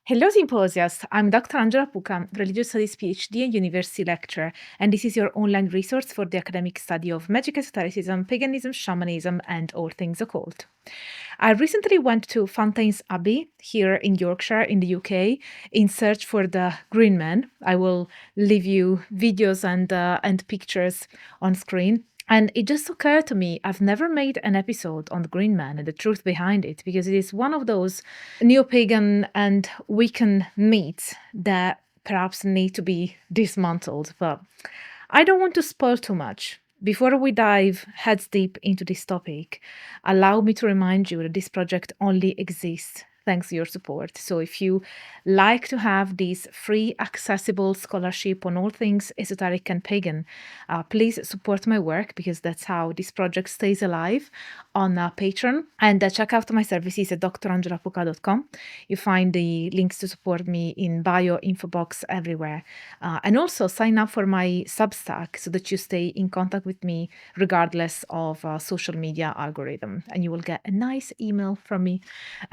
Hello, Symposiast. I'm Dr. Angela Puca, Religious Studies PhD and University lecturer, and this is your online resource for the academic study of magic, esotericism, paganism, shamanism, and all things occult. I recently went to Fountains Abbey here in Yorkshire in the UK in search for the Green Man. I will leave you videos and pictures on screen. And it just occurred to me, I've never made an episode on the Green Man and the truth behind it, because it is one of those neo-pagan and Wiccan myths that perhaps need to be dismantled. But I don't want to spoil too much. Before we dive heads deep into this topic, allow me to remind you that this project only exists thanks to your support. So if you like to have this free, accessible scholarship on all things esoteric and pagan, please support my work, because that's how this project stays alive on Patreon. And check out my services at drangelapuca.com. You find the links to support me in bio, info box, everywhere. And also sign up for my Substack so that you stay in contact with me regardless of social media algorithm. And you will get a nice email from me.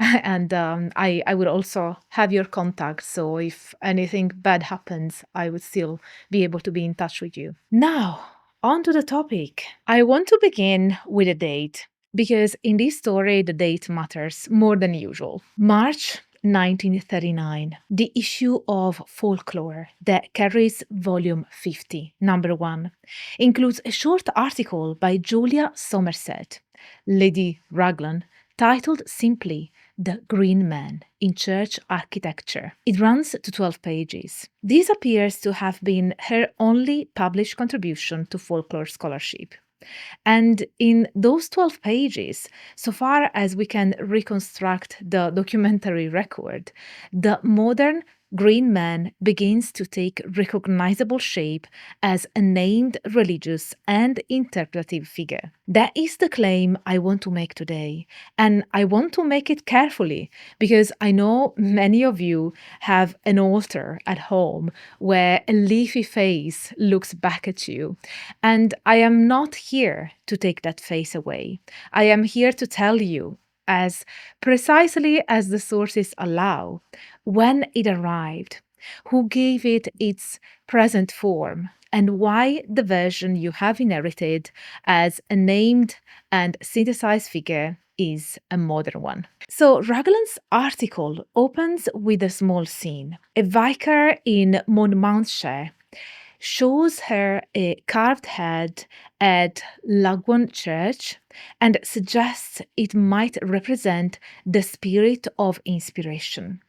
And I would also have your contact. So if anything bad happens, I would still be able to be in touch with you. Now, on to the topic. I want to begin with a date, because in this story, the date matters more than usual. March 1939, the issue of Folklore that carries volume 50, number 1, includes a short article by Julia Somerset, Lady Raglan, titled simply The Green Man in Church Architecture. It runs to 12 pages. This appears to have been her only published contribution to folklore scholarship. And in those 12 pages, so far as we can reconstruct the documentary record, the modern Green Man begins to take recognizable shape as a named religious and interpretive figure. That is the claim I want to make today, and I want to make it carefully, because I know many of you have an altar at home where a leafy face looks back at you, and I am not here to take that face away. I am here to tell you, as precisely as the sources allow, when it arrived, who gave it its present form, and why the version you have inherited as a named and synthesized figure is a modern one. So Raglan's article opens with a small scene. A vicar in Monmouthshire shows her a carved head at Lagwan Church and suggests it might represent the spirit of inspiration.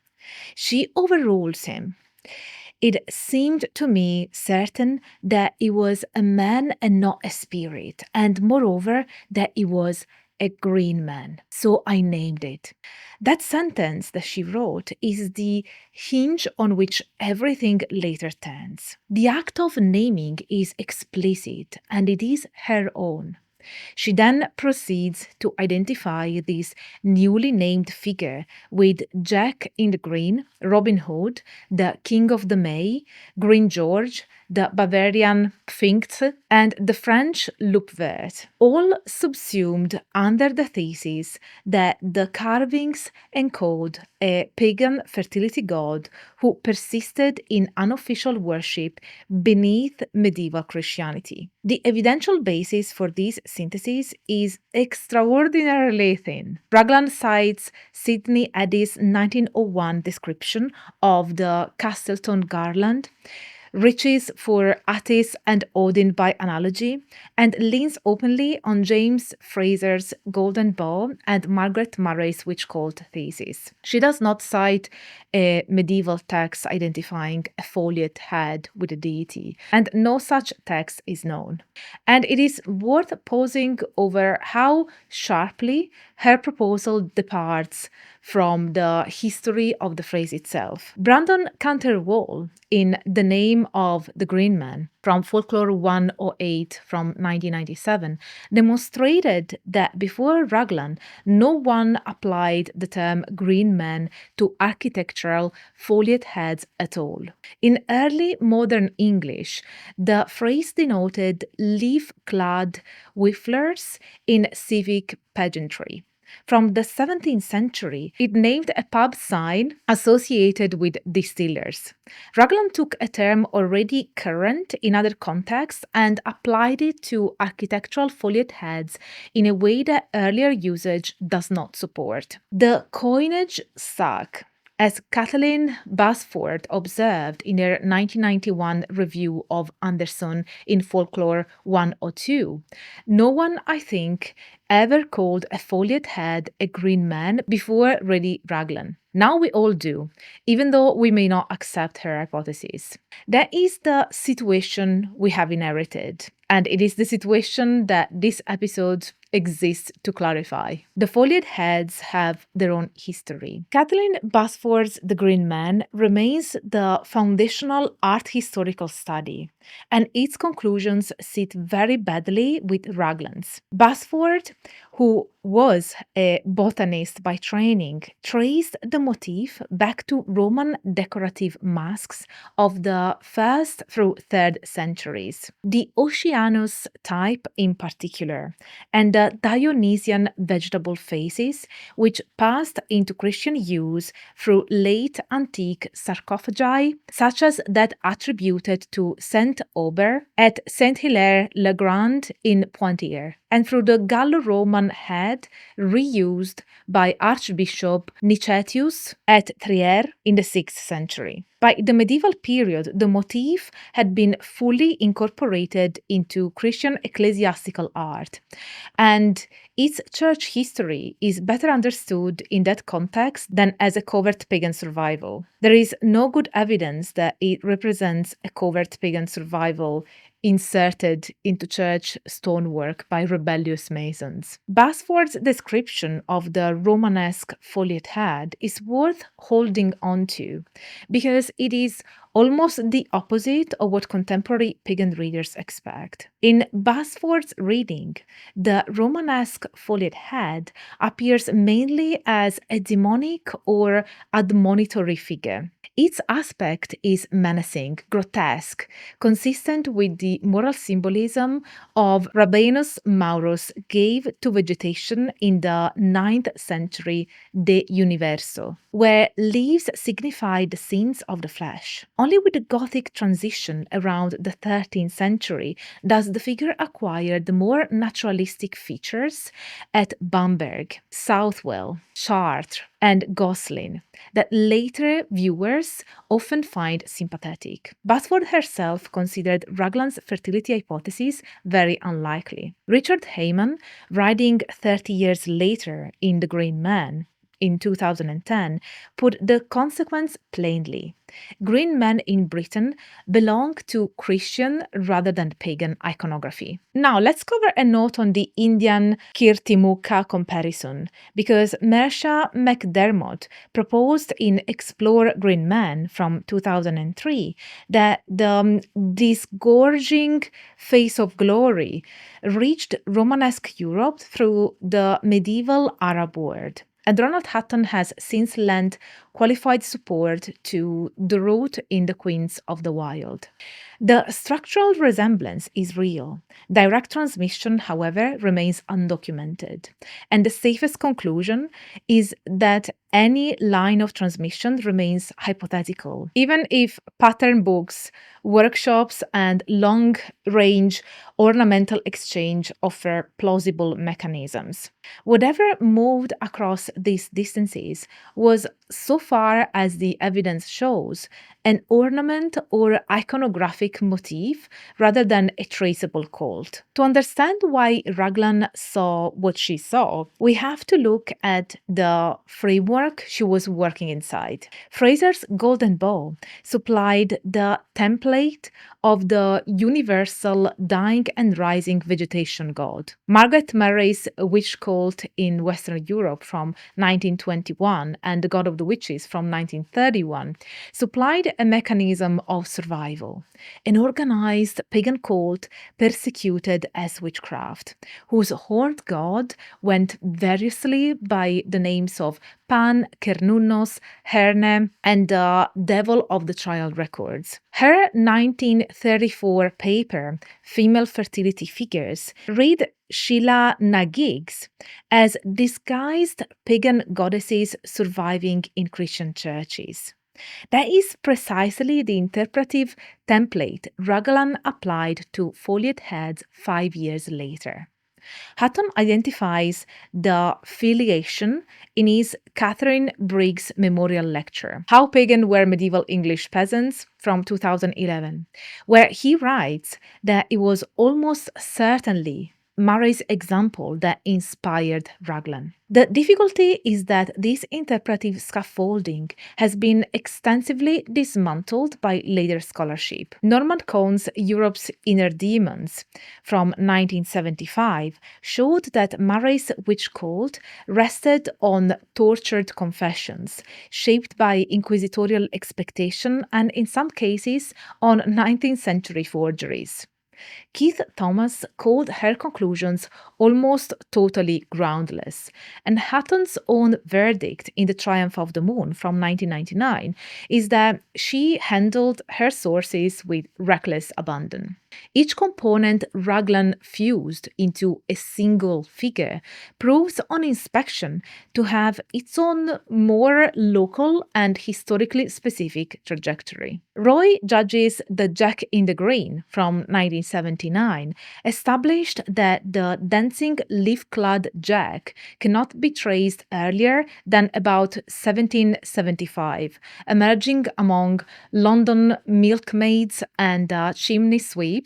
She overrules him. It seemed to me certain that he was a man and not a spirit, and moreover, that he was a green man. So I named it. That sentence that she wrote is the hinge on which everything later turns. The act of naming is explicit, and it is her own. She then proceeds to identify this newly named figure with Jack in the Green, Robin Hood, the King of the May, Green George, the Bavarian Pfingst, and the French Loup Vert, all subsumed under the thesis that the carvings encode a pagan fertility god who persisted in unofficial worship beneath medieval Christianity. The evidential basis for this synthesis is extraordinarily thin. Raglan cites Sidney Eddy's 1901 description of the Castleton garland, riches for Attis and Odin by analogy, and leans openly on James Frazer's Golden Bow and Margaret Murray's Witch Cult thesis. She does not cite a medieval text identifying a foliate head with a deity, and no such text is known. And it is worth pausing over how sharply her proposal departs from the history of the phrase itself. Brandon Canterwall, in The Name of the Green Man, from Folklore 108 from 1997, demonstrated that before Raglan, no one applied the term green man to architectural foliate heads at all. In early modern English, the phrase denoted leaf-clad whifflers in civic pageantry. from the 17th century. It named a pub sign associated with distillers. Raglan took a term already current in other contexts and applied it to architectural foliate heads in a way that earlier usage does not support. The coinage stuck. As Kathleen Basford observed in her 1991 review of Anderson in Folklore 102, no one, I think, ever called a foliate head a green man before Lady Raglan. Now we all do, even though we may not accept her hypothesis. That is the situation we have inherited, and it is the situation that this episode exists to clarify. The foliate heads have their own history. Kathleen Basford's The Green Man remains the foundational art historical study, and its conclusions sit very badly with Raglan's. Basford, who was a botanist by training, traced the motif back to Roman decorative masks of the 1st through 3rd centuries. The Oceanus type in particular, and the Dionysian vegetable faces, which passed into Christian use through late antique sarcophagi, such as that attributed to Saint Aubert at Saint-Hilaire-le-Grand in Poitiers, and through the Gallo-Roman head reused by Archbishop Nicetius at Trier in the 6th century. By the medieval period, the motif had been fully incorporated into Christian ecclesiastical art, and its church history is better understood in that context than as a covert pagan survival. There is no good evidence that it represents a covert pagan survival inserted into church stonework by rebellious masons. Basford's description of the Romanesque foliate head is worth holding on to because it is almost the opposite of what contemporary pagan readers expect. In Basford's reading, the Romanesque foliate head appears mainly as a demonic or admonitory figure. Its aspect is menacing, grotesque, consistent with the moral symbolism of Rabanus Maurus gave to vegetation in the 9th century De Universo, where leaves signify the sins of the flesh. Only with the Gothic transition around the 13th century does the figure acquire the more naturalistic features at Bamberg, Southwell, Chartres, and Gosselin that later viewers often find sympathetic. Basford herself considered Raglan's fertility hypothesis very unlikely. Richard Heyman, writing 30 years later in The Green Man, in 2010, put the consequence plainly. Green men in Britain belong to Christian rather than pagan iconography. Now, let's cover a note on the Indian Kīrttimukha comparison, because Mersha McDermott proposed in Explore Green Men from 2003 that the disgorging face of glory reached Romanesque Europe through the medieval Arab world. And Ronald Hutton has since lent qualified support to the root in The Queens of the Wild. The structural resemblance is real. Direct transmission, however, remains undocumented. And the safest conclusion is that any line of transmission remains hypothetical, even if pattern books, workshops, and long-range ornamental exchange offer plausible mechanisms. Whatever moved across these distances was, so far as the evidence shows, an ornament or iconographic motif rather than a traceable cult. To understand why Raglan saw what she saw, we have to look at the framework she was working inside. Frazer's Golden Bow supplied the template of the universal dying and rising vegetation god. Margaret Murray's witch cult in Western Europe from 1921 and the God of the Witches from 1931 supplied a mechanism of survival, an organized pagan cult persecuted as witchcraft, whose horned god went variously by the names of Pan, Cernunnos, Herne, and the Devil of the Child records. Her 1934 paper, Female Fertility Figures, read Sheila Nagigs as disguised pagan goddesses surviving in Christian churches. That is precisely the interpretive template Raglan applied to Foliate heads 5 years later. Hutton identifies the filiation in his Catherine Briggs Memorial Lecture, How Pagan Were Medieval English Peasants, from 2011, where he writes that it was almost certainly Murray's example that inspired Raglan. The difficulty is that this interpretive scaffolding has been extensively dismantled by later scholarship. Norman Cohn's Europe's Inner Demons from 1975 showed that Murray's witch cult rested on tortured confessions, shaped by inquisitorial expectation and, in some cases, on 19th century forgeries. Keith Thomas called her conclusions almost totally groundless, and Hutton's own verdict in The Triumph of the Moon from 1999 is that she handled her sources with reckless abandon. Each component Raglan fused into a single figure proves on inspection to have its own more local and historically specific trajectory. Roy Judge's The Jack in the Green from 1979 established that the dancing leaf-clad Jack cannot be traced earlier than about 1775, emerging among London milkmaids and chimney sweeps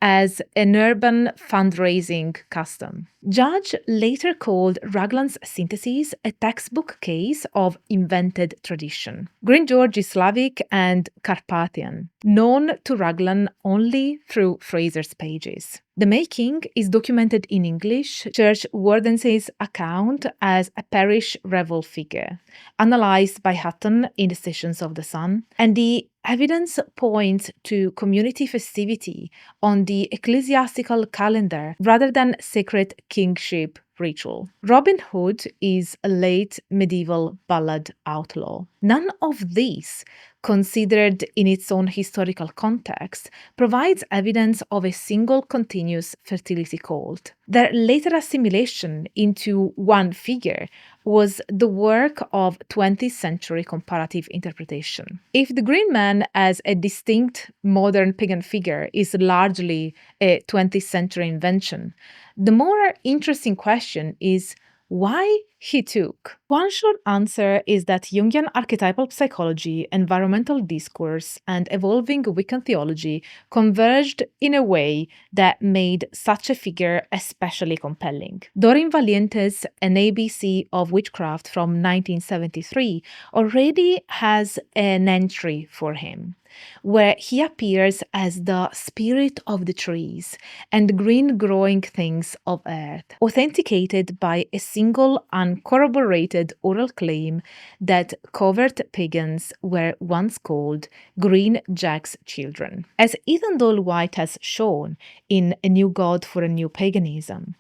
as an urban fundraising custom. Judge later called Raglan's synthesis a textbook case of invented tradition. Green George is Slavic and Carpathian, known to Raglan only through Frazer's pages. The making is documented in English, Church Warden's account as a parish revel figure, analysed by Hutton in the Stations of the Sun, and the evidence points to community festivity on the ecclesiastical calendar rather than sacred kingship ritual. Robin Hood is a late medieval ballad outlaw. None of these, considered in its own historical context, provides evidence of a single continuous fertility cult. Their later assimilation into one figure was the work of 20th century comparative interpretation. If the Green Man as a distinct modern pagan figure is largely a 20th century invention, the more interesting question is why he took. One short answer is that Jungian archetypal psychology, environmental discourse, and evolving Wiccan theology converged in a way that made such a figure especially compelling. Doreen Valiente's An ABC of Witchcraft from 1973 already has an entry for him, where he appears as the spirit of the trees and green growing things of earth, authenticated by a single uncorroborated oral claim that covert pagans were once called Green Jack's children. As Ethan Dole White has shown in A New God for a New Paganism,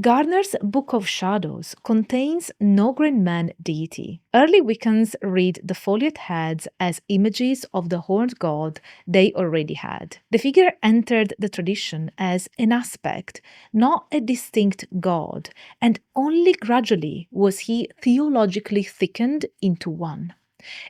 Gardner's Book of Shadows contains no Green Man deity. Early Wiccans read the Foliate heads as images of the horned god they already had. The figure entered the tradition as an aspect, not a distinct god, and only gradually was he theologically thickened into one.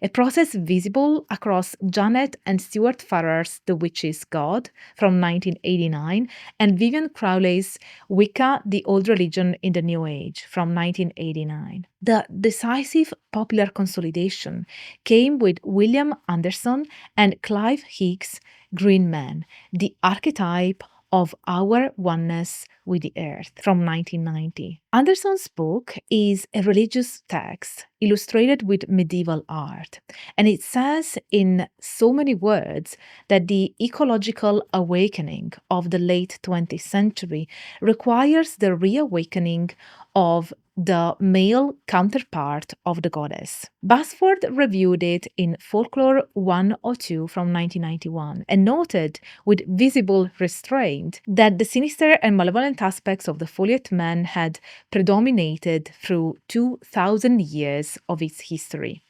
A process visible across Janet and Stuart Farrar's The Witch's God from 1989 and Vivian Crowley's Wicca, the Old Religion in the New Age from 1989. The decisive popular consolidation came with William Anderson and Clive Hicks' Green Man, the archetype of our oneness with the earth from 1990. Anderson's book is a religious text illustrated with medieval art. And it says in so many words that the ecological awakening of the late 20th century requires the reawakening of the male counterpart of the goddess. Basford reviewed it in Folklore 102 from 1991 and noted with visible restraint that the sinister and malevolent aspects of the Foliate man had predominated through 2,000 years of its history.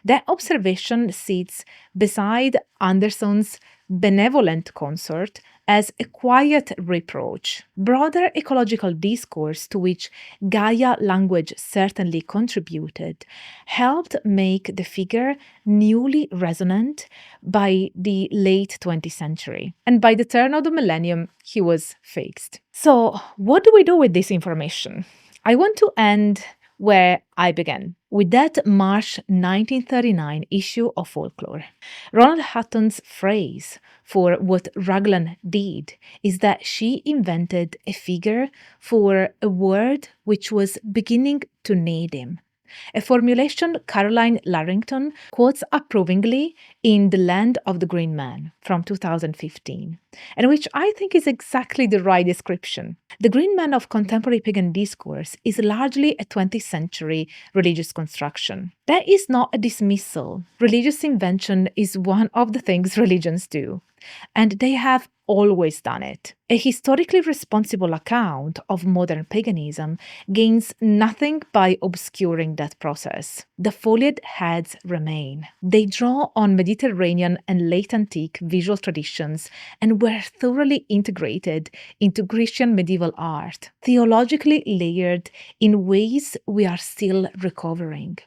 That observation sits beside Anderson's benevolent consort as a quiet reproach. Broader ecological discourse, to which Gaia language certainly contributed, helped make the figure newly resonant by the late 20th century. And by the turn of the millennium, he was fixed. So, what do we do with this information? I want to end where I began, with that March 1939 issue of Folklore. Ronald Hutton's phrase for what Raglan did is that she invented a figure for a word which was beginning to need him. A formulation Caroline Larrington quotes approvingly in The Land of the Green Man from 2015, and which I think is exactly the right description. The Green Man of contemporary pagan discourse is largely a 20th century religious construction. That is not a dismissal. Religious invention is one of the things religions do, and they have always done it. A historically responsible account of modern paganism gains nothing by obscuring that process. The Foliate heads remain. They draw on Mediterranean and late antique visual traditions and were thoroughly integrated into Grecian medieval art, theologically layered in ways we are still recovering.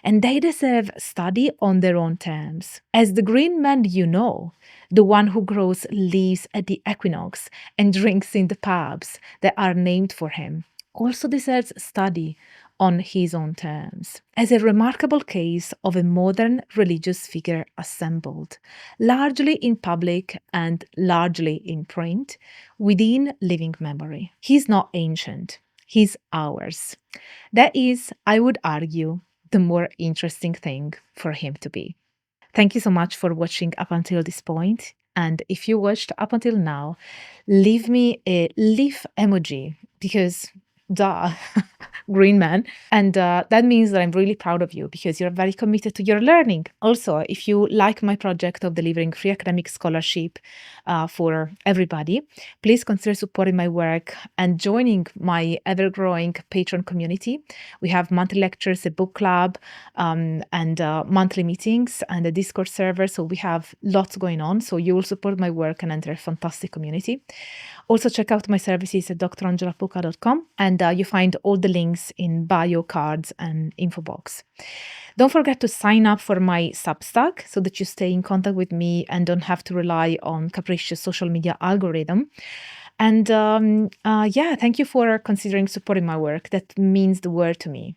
And they deserve study on their own terms. As the green man you know, the one who grows leaves at the equinox and drinks in the pubs that are named for him, also deserves study on his own terms, as a remarkable case of a modern religious figure assembled, largely in public and largely in print, within living memory. He's not ancient, he's ours. That is, I would argue, the more interesting thing for him to be. Thank you so much for watching up until this point. And if you watched up until now, leave me a leaf emoji because duh, green man. And that means that I'm really proud of you because you're very committed to your learning. Also, if you like my project of delivering free academic scholarship for everybody, please consider supporting my work and joining my ever-growing Patreon community. We have monthly lectures, a book club, and monthly meetings and a Discord server. So we have lots going on. So you will support my work and enter a fantastic community. Also, check out my services at drangelapuka.com, and you find all the links in bio, cards, and info box. Don't forget to sign up for my Substack so that you stay in contact with me and don't have to rely on capricious social media algorithm. And thank you for considering supporting my work. That means the world to me.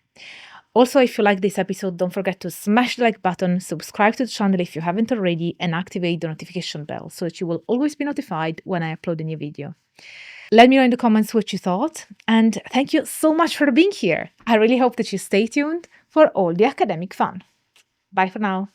Also, if you like this episode, don't forget to smash the like button, subscribe to the channel if you haven't already, and activate the notification bell so that you will always be notified when I upload a new video. Let me know in the comments what you thought, and thank you so much for being here. I really hope that you stay tuned for all the academic fun. Bye for now.